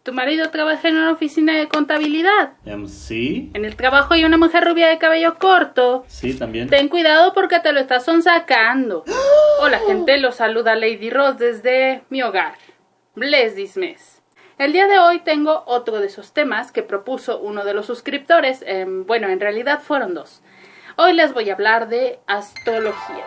¿Tu marido trabaja en una oficina de contabilidad? Sí. En el trabajo hay una mujer rubia de cabello corto. Sí, también. Ten cuidado porque te lo estás sonsacando. Hola gente, los saluda Lady Rose desde mi hogar. Bless this mess. El día de hoy tengo otro de esos temas que propuso uno de los suscriptores. Bueno, en realidad fueron dos. Hoy les voy a hablar de astrología.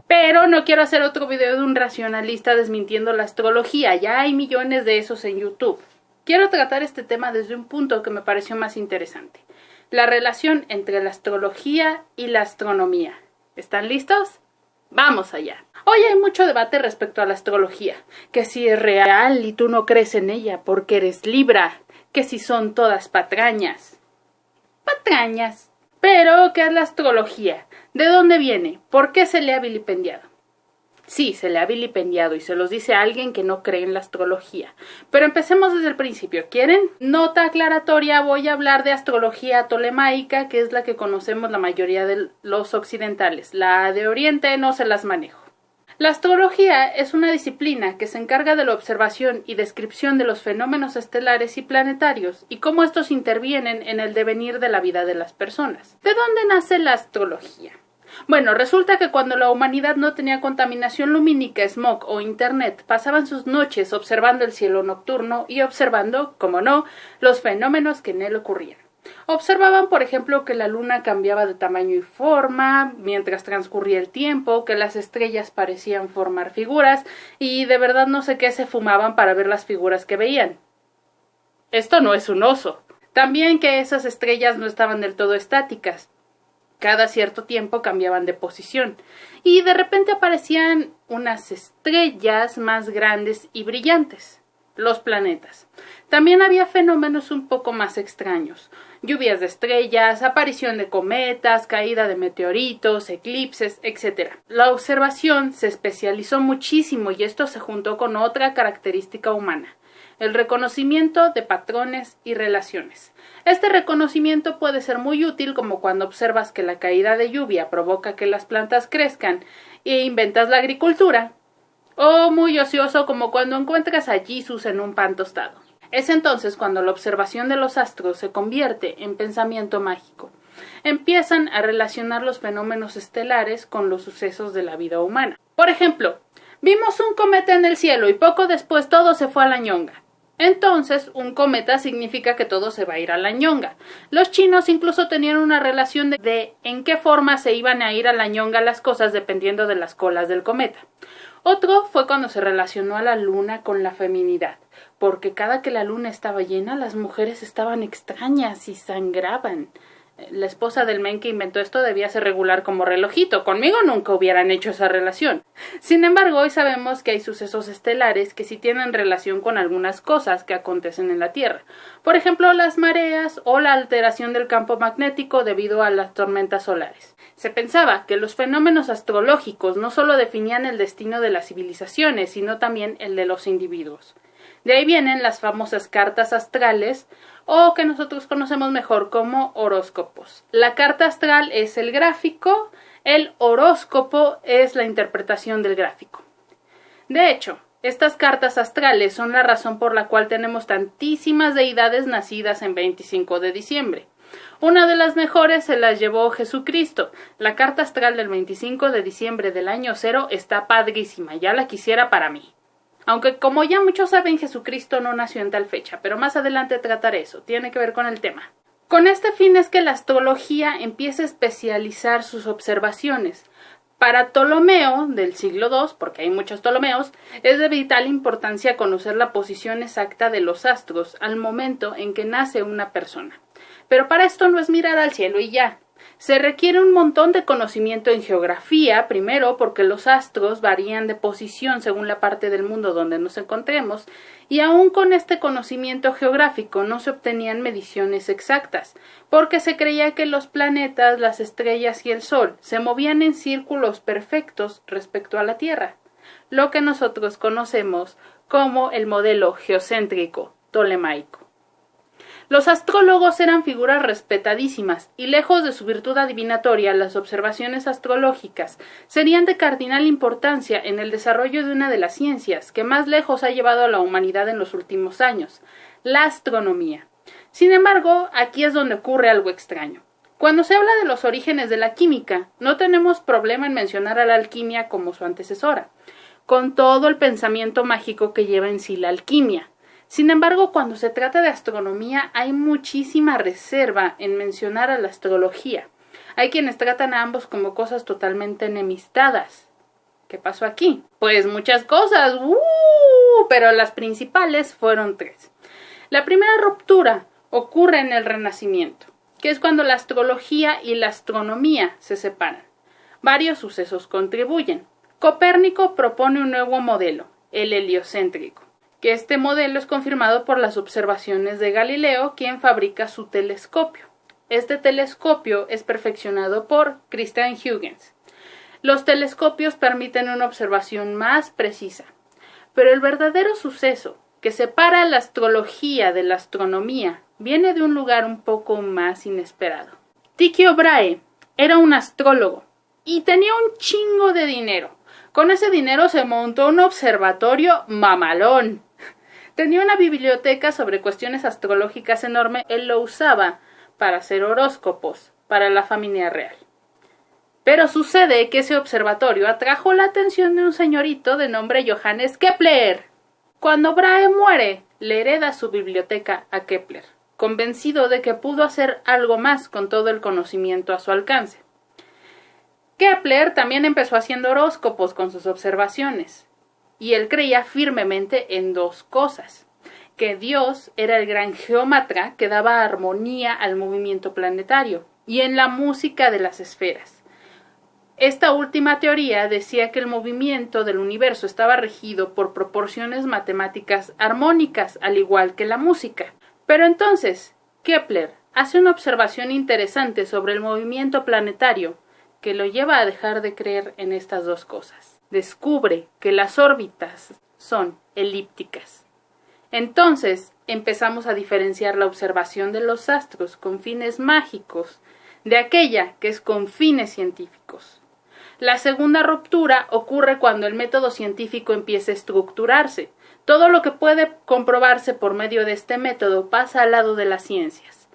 Pero no quiero hacer otro video de un racionalista desmintiendo la astrología. Ya hay millones de esos en YouTube. Quiero tratar este tema desde un punto que me pareció más interesante. La relación entre la astrología y la astronomía. ¿Están listos? ¡Vamos allá! Hoy hay mucho debate respecto a la astrología. Que si es real y tú no crees en ella porque eres Libra. Que si son todas patrañas. Patrañas. Pero, ¿qué es la astrología? ¿De dónde viene? ¿Por qué se le ha vilipendiado? Sí, se le ha vilipendiado y se los dice a alguien que no cree en la astrología. Pero empecemos desde el principio. ¿Quieren? Nota aclaratoria, voy a hablar de astrología tolemaica, que es la que conocemos la mayoría de los occidentales. La de Oriente no se las manejo. La astrología es una disciplina que se encarga de la observación y descripción de los fenómenos estelares y planetarios y cómo estos intervienen en el devenir de la vida de las personas. ¿De dónde nace la astrología? Bueno, resulta que cuando la humanidad no tenía contaminación lumínica, smog o internet, pasaban sus noches observando el cielo nocturno y observando, como no, los fenómenos que en él ocurrían. Observaban, por ejemplo, que la luna cambiaba de tamaño y forma mientras transcurría el tiempo, que las estrellas parecían formar figuras y de verdad no sé qué se fumaban para ver las figuras que veían. Esto no es un oso. También que esas estrellas no estaban del todo estáticas. Cada cierto tiempo cambiaban de posición y de repente aparecían unas estrellas más grandes y brillantes, los planetas. También había fenómenos un poco más extraños, lluvias de estrellas, aparición de cometas, caída de meteoritos, eclipses, etc. La observación se especializó muchísimo y esto se juntó con otra característica humana, el reconocimiento de patrones y relaciones. Este reconocimiento puede ser muy útil como cuando observas que la caída de lluvia provoca que las plantas crezcan e inventas la agricultura, o muy ocioso como cuando encuentras a Jesús en un pan tostado. Es entonces cuando la observación de los astros se convierte en pensamiento mágico. Empiezan a relacionar los fenómenos estelares con los sucesos de la vida humana. Por ejemplo, vimos un cometa en el cielo y poco después todo se fue a la ñonga. Entonces, un cometa significa que todo se va a ir a la ñonga. Los chinos incluso tenían una relación de en qué forma se iban a ir a la ñonga las cosas dependiendo de las colas del cometa. Otro fue cuando se relacionó a la luna con la feminidad, porque cada que la luna estaba llena, las mujeres estaban extrañas y sangraban. La esposa del men que inventó esto debía ser regular como relojito. Conmigo nunca hubieran hecho esa relación. Sin embargo, hoy sabemos que hay sucesos estelares que sí tienen relación con algunas cosas que acontecen en la Tierra. Por ejemplo, las mareas o la alteración del campo magnético debido a las tormentas solares. Se pensaba que los fenómenos astrológicos no solo definían el destino de las civilizaciones, sino también el de los individuos. De ahí vienen las famosas cartas astrales, o que nosotros conocemos mejor como horóscopos. La carta astral es el gráfico, el horóscopo es la interpretación del gráfico. De hecho, estas cartas astrales son la razón por la cual tenemos tantísimas deidades nacidas en 25 de diciembre. Una de las mejores se las llevó Jesucristo. La carta astral del 25 de diciembre del año 0 está padrísima, ya la quisiera para mí. Aunque como ya muchos saben, Jesucristo no nació en tal fecha, pero más adelante trataré eso, tiene que ver con el tema. Con este fin es que la astrología empieza a especializar sus observaciones. Para Ptolomeo, del siglo II, porque hay muchos Ptolomeos, es de vital importancia conocer la posición exacta de los astros al momento en que nace una persona. Pero para esto no es mirar al cielo y ya. Se requiere un montón de conocimiento en geografía, primero porque los astros varían de posición según la parte del mundo donde nos encontremos, y aún con este conocimiento geográfico no se obtenían mediciones exactas, porque se creía que los planetas, las estrellas y el Sol se movían en círculos perfectos respecto a la Tierra, lo que nosotros conocemos como el modelo geocéntrico tolemaico. Los astrólogos eran figuras respetadísimas, y lejos de su virtud adivinatoria, las observaciones astrológicas serían de cardinal importancia en el desarrollo de una de las ciencias que más lejos ha llevado a la humanidad en los últimos años, la astronomía. Sin embargo, aquí es donde ocurre algo extraño. Cuando se habla de los orígenes de la química, no tenemos problema en mencionar a la alquimia como su antecesora, con todo el pensamiento mágico que lleva en sí la alquimia. Sin embargo, cuando se trata de astronomía, hay muchísima reserva en mencionar a la astrología. Hay quienes tratan a ambos como cosas totalmente enemistadas. ¿Qué pasó aquí? Pues muchas cosas, pero las principales fueron tres. La primera ruptura ocurre en el Renacimiento, que es cuando la astrología y la astronomía se separan. Varios sucesos contribuyen. Copérnico propone un nuevo modelo, el heliocéntrico, que este modelo es confirmado por las observaciones de Galileo, quien fabrica su telescopio. Este telescopio es perfeccionado por Christian Huygens. Los telescopios permiten una observación más precisa, pero el verdadero suceso que separa la astrología de la astronomía viene de un lugar un poco más inesperado. Tycho Brahe era un astrólogo y tenía un chingo de dinero. Con ese dinero se montó un observatorio mamalón. Tenía una biblioteca sobre cuestiones astrológicas enorme. Él lo usaba para hacer horóscopos para la familia real. Pero sucede que ese observatorio atrajo la atención de un señorito de nombre Johannes Kepler. Cuando Brahe muere, le hereda su biblioteca a Kepler, convencido de que pudo hacer algo más con todo el conocimiento a su alcance. Kepler también empezó haciendo horóscopos con sus observaciones. Y él creía firmemente en dos cosas: que Dios era el gran geómatra que daba armonía al movimiento planetario, y en la música de las esferas. Esta última teoría decía que el movimiento del universo estaba regido por proporciones matemáticas armónicas, al igual que la música. Pero entonces, Kepler hace una observación interesante sobre el movimiento planetario que lo lleva a dejar de creer en estas dos cosas. Descubre que las órbitas son elípticas. Entonces empezamos a diferenciar la observación de los astros con fines mágicos de aquella que es con fines científicos. La segunda ruptura ocurre cuando el método científico empieza a estructurarse. Todo lo que puede comprobarse por medio de este método pasa al lado de las ciencias.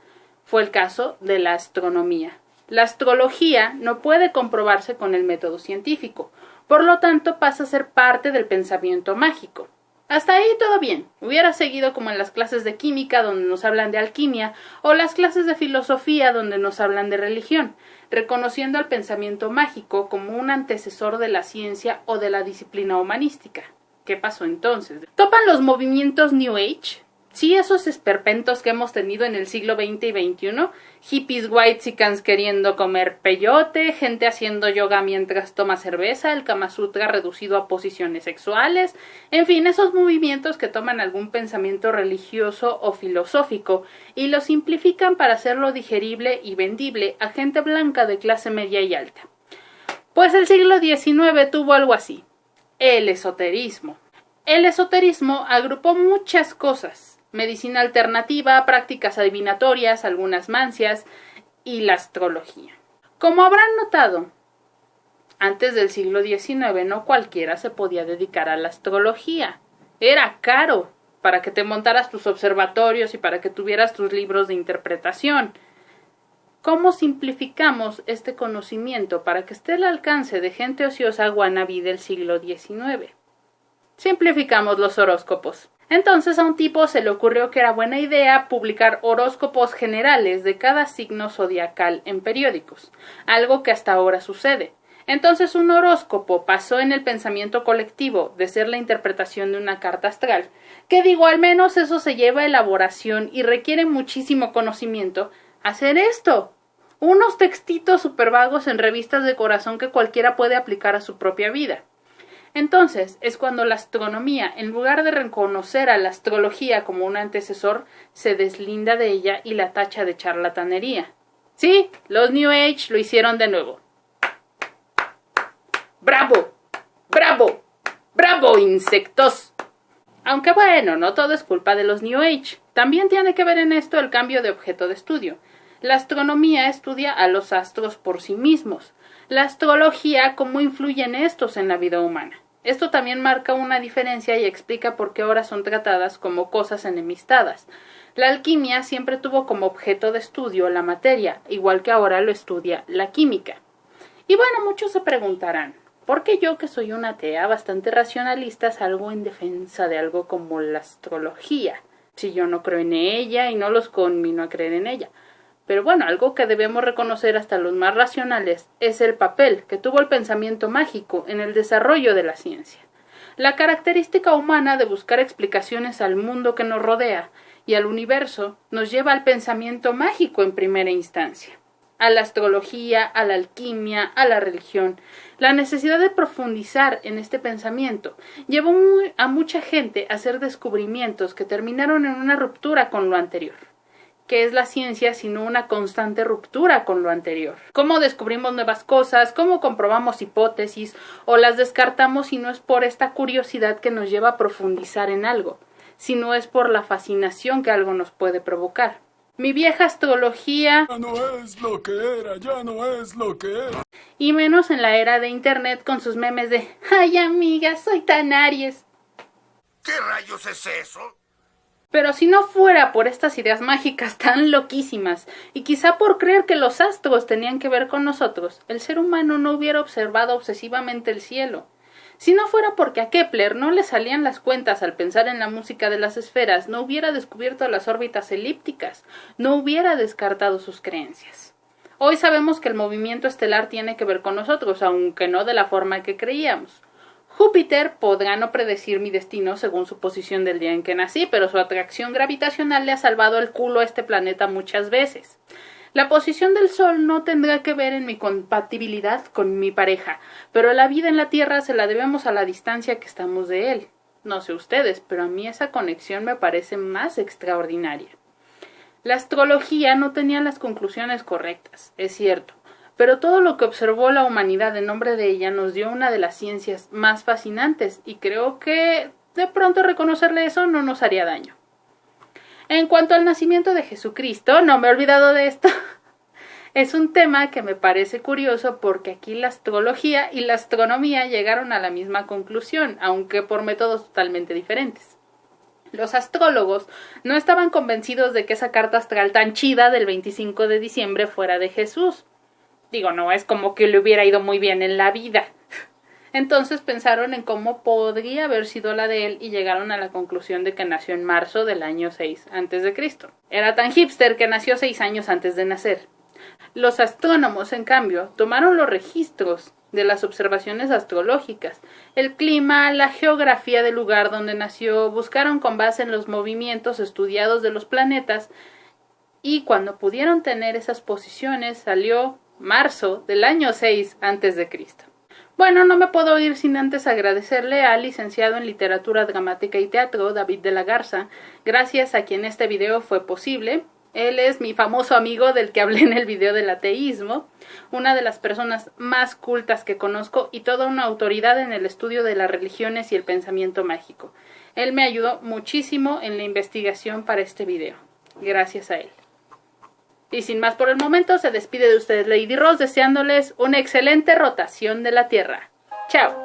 Fue el caso de la astronomía. La astrología no puede comprobarse con el método científico. Por lo tanto, pasa a ser parte del pensamiento mágico. Hasta ahí todo bien. Hubiera seguido como en las clases de química donde nos hablan de alquimia o las clases de filosofía donde nos hablan de religión, reconociendo al pensamiento mágico como un antecesor de la ciencia o de la disciplina humanística. ¿Qué pasó entonces? ¿Topan los movimientos New Age? Sí, esos esperpentos que hemos tenido en el siglo XX y XXI, hippies whitexicans queriendo comer peyote, gente haciendo yoga mientras toma cerveza, el Kama Sutra reducido a posiciones sexuales, en fin, esos movimientos que toman algún pensamiento religioso o filosófico y lo simplifican para hacerlo digerible y vendible a gente blanca de clase media y alta. Pues el siglo XIX tuvo algo así, el esoterismo. El esoterismo agrupó muchas cosas: medicina alternativa, prácticas adivinatorias, algunas mancias y la astrología. Como habrán notado, antes del siglo XIX no cualquiera se podía dedicar a la astrología. Era caro para que te montaras tus observatorios y para que tuvieras tus libros de interpretación. ¿Cómo simplificamos este conocimiento para que esté al alcance de gente ociosa wannabe del siglo XIX? Simplificamos los horóscopos. Entonces a un tipo se le ocurrió que era buena idea publicar horóscopos generales de cada signo zodiacal en periódicos, algo que hasta ahora sucede. Entonces un horóscopo pasó en el pensamiento colectivo de ser la interpretación de una carta astral, que digo, al menos eso se lleva a elaboración y requiere muchísimo conocimiento hacer esto. Unos textitos súper vagos en revistas de corazón que cualquiera puede aplicar a su propia vida. Entonces es cuando la astronomía, en lugar de reconocer a la astrología como un antecesor, se deslinda de ella y la tacha de charlatanería. Sí, los New Age lo hicieron de nuevo. ¡Bravo! ¡Bravo! ¡Bravo, insectos! Aunque bueno, no todo es culpa de los New Age. También tiene que ver en esto el cambio de objeto de estudio. La astronomía estudia a los astros por sí mismos. La astrología, cómo influyen estos en la vida humana. Esto también marca una diferencia y explica por qué ahora son tratadas como cosas enemistadas. La alquimia siempre tuvo como objeto de estudio la materia, igual que ahora lo estudia la química. Y bueno, muchos se preguntarán, ¿por qué yo, que soy una atea bastante racionalista, salgo en defensa de algo como la astrología? Si yo no creo en ella y no los conmino a creer en ella. Pero bueno, algo que debemos reconocer hasta los más racionales es el papel que tuvo el pensamiento mágico en el desarrollo de la ciencia. La característica humana de buscar explicaciones al mundo que nos rodea y al universo nos lleva al pensamiento mágico en primera instancia, a la astrología, a la alquimia, a la religión. La necesidad de profundizar en este pensamiento llevó a mucha gente a hacer descubrimientos que terminaron en una ruptura con lo anterior. ¿Qué es la ciencia sino una constante ruptura con lo anterior? ¿Cómo descubrimos nuevas cosas? ¿Cómo comprobamos hipótesis? ¿O las descartamos si no es por esta curiosidad que nos lleva a profundizar en algo, si no es por la fascinación que algo nos puede provocar? Mi vieja astrología ya no es lo que era, ya no es lo que era. Y menos en la era de internet con sus memes de ¡ay, amiga, soy tan Aries! ¿Qué rayos es eso? Pero si no fuera por estas ideas mágicas tan loquísimas, y quizá por creer que los astros tenían que ver con nosotros, el ser humano no hubiera observado obsesivamente el cielo. Si no fuera porque a Kepler no le salían las cuentas al pensar en la música de las esferas, no hubiera descubierto las órbitas elípticas, no hubiera descartado sus creencias. Hoy sabemos que el movimiento estelar tiene que ver con nosotros, aunque no de la forma que creíamos. Júpiter podrá no predecir mi destino según su posición del día en que nací, pero su atracción gravitacional le ha salvado el culo a este planeta muchas veces. La posición del Sol no tendrá que ver en mi compatibilidad con mi pareja, pero la vida en la Tierra se la debemos a la distancia que estamos de él. No sé ustedes, pero a mí esa conexión me parece más extraordinaria. La astrología no tenía las conclusiones correctas, es cierto, pero todo lo que observó la humanidad en nombre de ella nos dio una de las ciencias más fascinantes, y creo que de pronto reconocerle eso no nos haría daño. En cuanto al nacimiento de Jesucristo, no me he olvidado de esto. Es un tema que me parece curioso porque aquí la astrología y la astronomía llegaron a la misma conclusión, aunque por métodos totalmente diferentes. Los astrólogos no estaban convencidos de que esa carta astral tan chida del 25 de diciembre fuera de Jesús. Digo, no es como que le hubiera ido muy bien en la vida. Entonces pensaron en cómo podría haber sido la de él y llegaron a la conclusión de que nació en marzo del año 6 a.C. Era tan hipster que nació 6 años antes de nacer. Los astrónomos, en cambio, tomaron los registros de las observaciones astrológicas, el clima, la geografía del lugar donde nació, buscaron con base en los movimientos estudiados de los planetas, y cuando pudieron tener esas posiciones salió marzo del año 6 a.C. Bueno, no me puedo ir sin antes agradecerle al licenciado en Literatura Dramática y Teatro, David de la Garza, gracias a quien este video fue posible. Él es mi famoso amigo del que hablé en el video del ateísmo, una de las personas más cultas que conozco y toda una autoridad en el estudio de las religiones y el pensamiento mágico. Él me ayudó muchísimo en la investigación para este video. Gracias a él. Y sin más por el momento, se despide de ustedes Lady Rose, deseándoles una excelente rotación de la Tierra. ¡Chao!